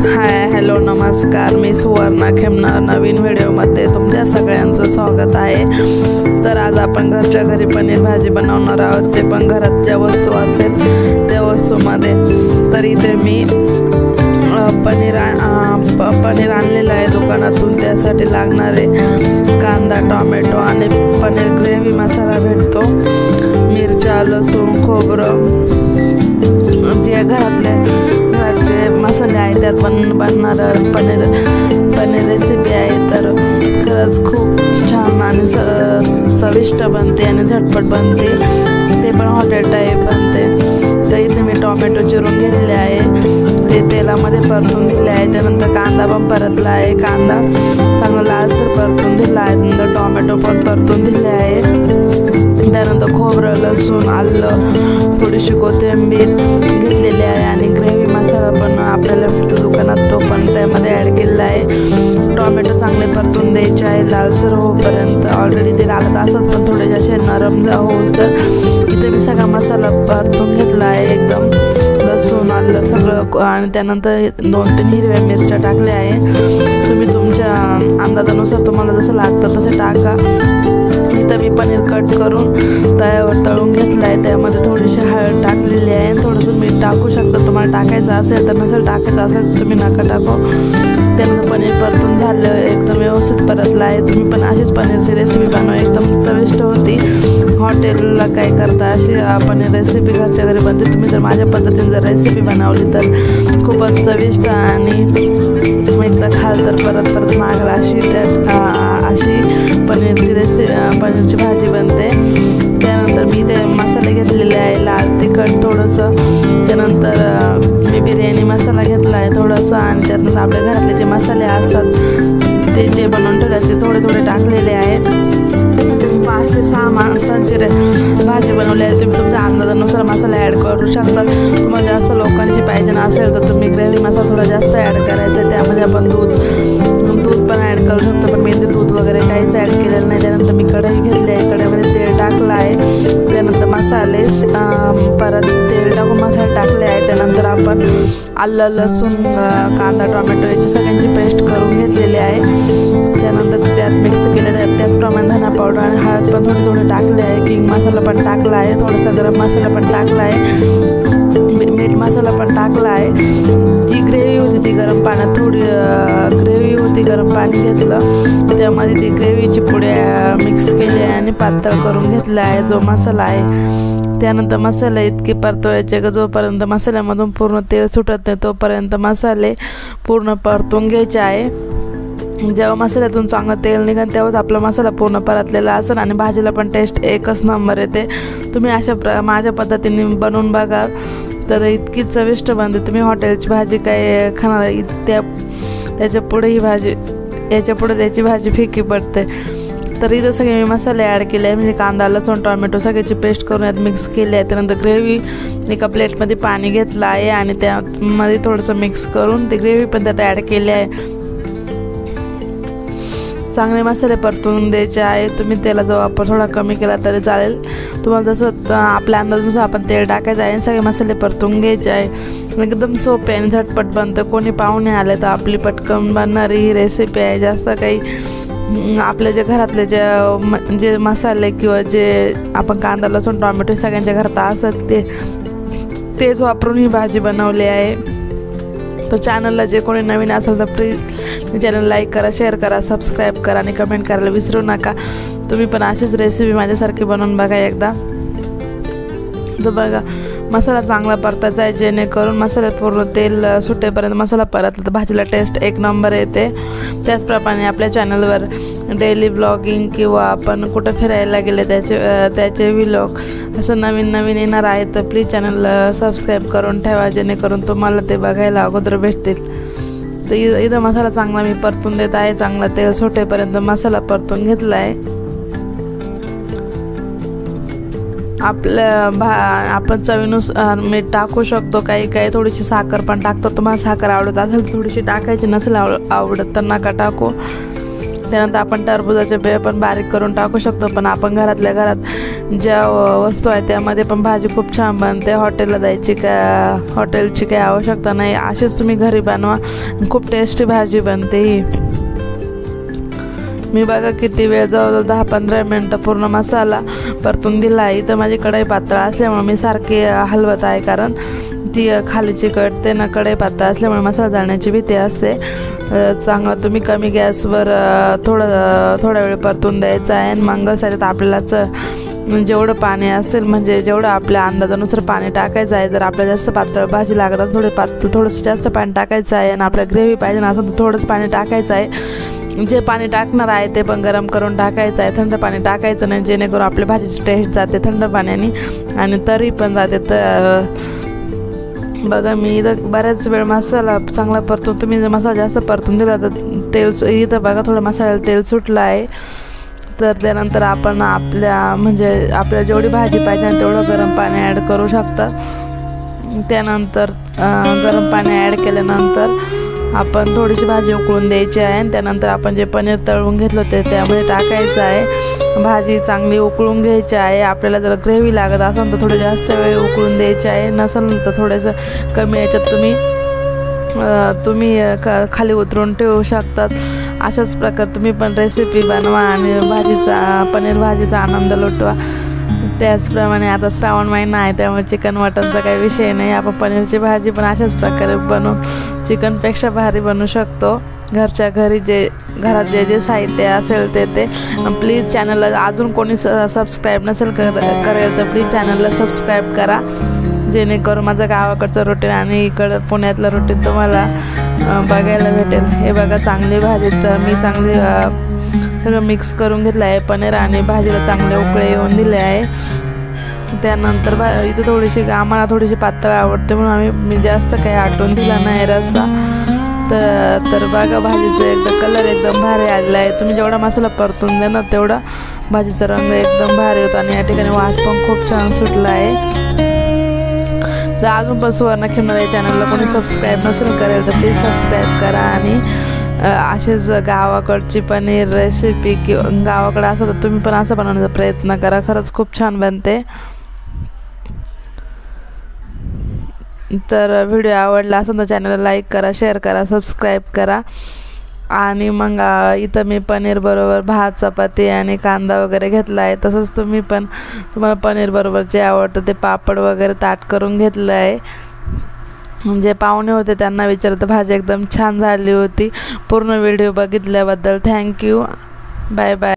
Hi hello नमस्कार, मी सुवर्णा खेमनार नवीन व्हिडिओमध्ये तुमच्या सगळ्यांचं स्वागत आहे। तर आज आपण घरच्या घरी पनीर भाजी बनवणार आहोत, ते पण घरात ज्या वस्तू असेल त्या वस्तूमध्ये। तर इथे मी पनीर आणलेलं आहे दुकानातून। त्यासाठी लागणारे कांदा, टोमॅटो आणि पनीर ग्रेव्ही मसाला भेटतो, मिरच्या, लसूण, खोबरं, जे घरातले मसाले आहेत त्यात बनणार पनीर रेसिपी आहे। तर खरंच खूप छान आणि चविष्ट बनते आणि झटपट बनते, ते पण हॉटेल टाईप बनते। तर इथे मी टोमॅटो चिरून घेतले आहे, ते तेलामध्ये परतून दिले आहे। त्यानंतर कांदा पण परतला आहे, कांदा चांगला लालसर परतून दिला आहे। नंतर टोमॅटो पण परतून दिले आहे। त्यानंतर खोबरं, लसूण, आलं, थोडीशी कोथिंबीर घेतलेली आहे आणि ग्रेव्ही मसाला पण आपल्याला भेटतो दुकानात, तो पण त्यामध्ये ॲड केलेला आहे। टोमॅटो चांगले परतून द्यायचे आहे लालसर होईपर्यंत। ऑलरेडी ते लालत असत पण थोडे असे नरम होऊस तर इथे मी सगळा मसाला परतून घेतला आहे एकदम, लसूण, आलं सगळं। आणि त्यानंतर 2-3 हिरव्या मिरच्या टाकल्या आहे। तुम्ही तुमच्या अंदाजानुसार तुम्हाला जसं लागतं तसं टाका। इथं मी पनीर कट करून तव्यावर तळून घेतलं आहे, त्यामध्ये थोडीशी हळद टाकलेली आहे। थोडंसं मीठ टाकू शकता तुम्हाला टाकायचं असेल तर, नसेल टाकायचं असेल तर तुम्ही नका टाकू। त्यानंतर पनीर परतून झालं, एकदम व्यवस्थित परतलं आहे। तुम्ही पण अशीच पनीरची रेसिपी बनवा, एकदम चविष्ट होती। हॉटेलला काय करता अशी पनीर रेसिपी घरच्या घरी बनते। तुम्ही जर माझ्या पद्धतीने जर रेसिपी बनवली तर खूपच चविष्ट आणि एकदा खाल तर परत परत मागला अशी पनीरची भाजी बनते। त्यानंतर मी ते मसाले घेतलेले आहे, लाल तिखट थोडंसं, त्यानंतर मी बिर्याणी मसाला घेतला आहे थोडंसं, आणि त्यानंतर आपल्या घरातले जे मसाले असतात ते जे बनवून ठेवले ते थोडे थोडे टाकलेले आहे। 5 ते 6 माणसांची भाजी बनवली आहे। तुम्ही तुमच्या अंदाजानुसार मसाला ॲड करू शकता। तुम्हाला जास्त लोकांची पाहिजे नसेल तर तुम्ही ग्रेव्ही मसाला थोडा जास्त ॲड करायचा आहे। त्यामध्ये आपण दूध पण ॲड करू शकतो, पण मी ते दूध वगैरे काहीच ॲड केलेलं नाही। त्यानंतर मी कढई घेतली आहे, कढईमध्ये तेल टाकलं आहे। त्यानंतर मसाले परत तेल टाकून मसाले टाकले आहे। त्यानंतर आपण आलं, लसूण, कांदा, टोमॅटो याची सगळ्यांची पेस्ट करून घेतलेली आहे। त्यानंतर त्यात मिक्स केलेलं आहे। त्याचप्रमाणे धना पावडर आणि हळद पण थोडे थोडे टाकले आहे। किंग मसाला पण टाकला आहे, थोडासा गरम मसाला पण टाकला आहे, मीठ मसाला पण टाकला आहे। जी ग्रेव्ही होती ती गरम पाण्यात गरम पाणी घेतलं, त्यामध्ये ती ग्रेव्हीची पुढे मिक्स केली आहे आणि पातळ करून घेतला आहे जो मसाला आहे। त्यानंतर मसाले इतके परतवायचे का जोपर्यंत मसाल्यामधून पूर्ण तेल सुटत नाही तोपर्यंत मसाले पूर्ण परतून घ्यायचे आहे। जेव्हा मसाल्यातून चांगलं तेल निघेल तेव्हाच आपला मसाला पूर्ण परतलेला असेल आणि भाजीला पण टेस्ट एकच नंबर येते। तुम्ही अशा माझ्या पद्धतीने बनवून बघा, तर इतकी चविष्ट बनते। तुम्ही हॉटेलची भाजी काय खाणार, याच्यापुढे त्याची भाजी फिकी पडते। तर इथं सगळे मी मसाले ॲड केले आहे, म्हणजे कांदा, लसूण, टोमॅटो सगळ्याची पेस्ट करून यात मिक्स केली आहे। त्यानंतर ग्रेव्ही एका प्लेटमध्ये पाणी घेतलं आहे आणि त्यामध्ये थोडंसं मिक्स करून ती ग्रेव्ही पण त्यात ॲड केली आहे। चांगले मसाले परतून द्यायचे आहे। तुम्ही तेलाचा वापर थोडा कमी केला तरी चालेल, तुम्हाला जसं आपल्या अंदाजानुसार आपण तेल टाकायचं आहे। सगळे मसाले परतून घ्यायचे आहे। एकदम सोपे आणि झटपट बनतं। कोणी पाहुणे आले तर आपली पटकन बनणारी ही रेसिपी आहे। जास्त काही आपल्या जे घरातले जे मसाले किंवा जे आपण कांदा, लसूण, टोमॅटो सगळ्यांच्या घरात असत तेच वापरून ही भाजी बनवली आहे। तर चॅनलला जे कोणी नवीन असेल तर प्लीज चॅनल लाईक करा, शेअर करा, सबस्क्राईब करा आणि कमेंट करायला विसरू नका। तुम्ही पण अशीच रेसिपी माझ्यासारखी बनवून बघा एकदा। तर बघा मसाला चांगला परतायचा आहे, जेणेकरून मसाला पूर्ण तेल सुटेपर्यंत मसाला परतला तर भाजीला टेस्ट एक नंबर येते। त्याचप्रमाणे आपल्या चॅनलवर डेली ब्लॉगिंग किंवा आपण कुठं फिरायला गेले त्याचे व्लॉग असं नवीन येणार आहे, तर प्लीज चॅनलला सबस्क्राईब करून ठेवा, जेणेकरून तुम्हाला ते बघायला अगोदर भेटतील। तर इथं मसाला चांगला मी परतून देत आहे, चांगला तेल सुटेपर्यंत मसाला परतून घेतला आहे। आपण चवीनुसार मीठ टाकू शकतो, काही थोडीशी साखर पण टाकतो। तुम्हाला साखर आवडत असेल थोडीशी टाकायची, नसेल आवडत तर नका टाकू। त्यानंतर आपण टरबूजाचे बिया पण बारीक करून टाकू शकतो, पण आपण घरातल्या घरात ज्या वस्तू आहेत त्यामध्ये पण भाजी खूप छान बनते. हॉटेलला हॉटेलची काही आवश्यकता नाही, असेच तुम्ही घरी बनवा, खूप टेस्टी भाजी बनते ही. मी बघा किती वेळ, जवळजवळ 10-15 मिनटं पूर्ण मसाला परतून दिला आहे. इथं माझी कढई पातळ असल्यामुळे मी सारखी हलवत आहे, कारण ती खाली चिकटते ना. कढई पातळ असल्यामुळे मसाला जाळण्याची भीती असते. चांगलं तुम्ही कमी गॅसवर थोडा वेळ परतून द्यायचा आहे. मग त्याच्यात आपल्याला जेवढं पाणी असेल, म्हणजे जेवढं आपल्या अंदाजानुसार पाणी टाकायचं आहे. जर आपल्याला जास्त पातळ भाजी लागत असेल थोडंसं जास्त पाणी टाकायचं आहे, आणि आपल्याला ग्रेव्ही पाहिजे ना असेल तर थोडंसं पाणी टाकायचं आहे. जे पाणी टाकणार आहे ते पण गरम करून टाकायचं आहे, थंड पाणी टाकायचं नाही, जेणेकरून आपल्या भाजीची टेस्ट जाते थंड पाण्याने आणि तरी पण जाते. तर बघा मी इथं बऱ्याच वेळ मसाला चांगला परतून, तुम्ही जर मसाला जास्त परतून दिला तर इथं बघा थोडं मसाल्याला तेल सुटलं आहे. तर त्यानंतर आपण आपल्याला जेवढी भाजी पाहिजे ना तेवढं गरम पाणी ॲड करू शकता. त्यानंतर गरम पाणी ॲड केल्यानंतर आपण थोडीशी भाजी उकळून द्यायची आहे, आणि त्यानंतर आपण जे पनीर तळून घेतलं ते त्यामध्ये टाकायचं आहे. भाजी चांगली उकळून घ्यायची आहे. आपल्याला जर ग्रेव्ही लागत असेल तर थोडं जास्त वेळ उकळून द्यायची आहे, नसेल तर थोडंसं कमी याच्यात तुम्ही खाली उतरून ठेवू शकतात. अशाच प्रकारे तुम्ही पण रेसिपी बनवा आणि पनीर भाजीचा आनंद लुटवा. त्याचप्रमाणे आता श्रावण महिना आहे, त्यामुळे चिकन मटनचा काही विषय नाही. आपण पनीरची भाजी पण अशाच प्रकारे बनवून चिकनपेक्षा भारी बनवू शकतो. घरच्या घरी घरात जे साहित्य असेल ते प्लीज चॅनलला अजून कोणी सबस्क्राईब नसेल करेल तर प्लीज चॅनलला सबस्क्राईब करा, जेणेकरून माझं गावाकडचं रुटीन आणि इकडं पुण्यातलं रुटीन तुम्हाला बघायला भेटेल. हे बघा चांगली भाजी, तर मी चांगली सगळं मिक्स करून घेतलं आहे. पनीर आणि भाजीला चांगले उकळे येऊन दिले आहे. त्यानंतर इथं आम्हाला थोडीशी पातळ आवडते, म्हणून मी जास्त काही आटून दिला नाही रस्सा. तर बघा भाजीचं एकदम कलर एकदम भारी आलेला आहे. तुम्ही जेवढा मसाला परतून देणार तेवढा भाजीचा रंग एकदम भारी होतो, आणि या ठिकाणी वास पण खूप छान सुटला आहे. जर अजून पण सुवर्ण खिमनार या चॅनलला कोणी सबस्क्राईब नसेल करेल तर प्लीज सबस्क्राईब करा. आणि असेच गावाकडची पनीर रेसिपी किंवा गावाकडे असं तर तुम्ही पण असं बनवण्याचा प्रयत्न करा, खरंच खूप छान बनते. तर व्हिडिओ आवडला असेल तर चॅनलला लाईक करा, शेअर करा, सबस्क्राईब करा. आणि मग इथं मी पनीर बरोबर भात, चपाती आणि कांदा वगैरे घेतला आहे. तसंच तुम्हाला पनीर बरोबर जे आवडतं ते पापड वगैरे ताट करून घेतलं आहे. जे पाहुणे होते त्यांना विचारतं भाजी एकदम छान झाली होती. पूर्ण व्हिडिओ बघितल्याबद्दल थँक्यू. Bye bye.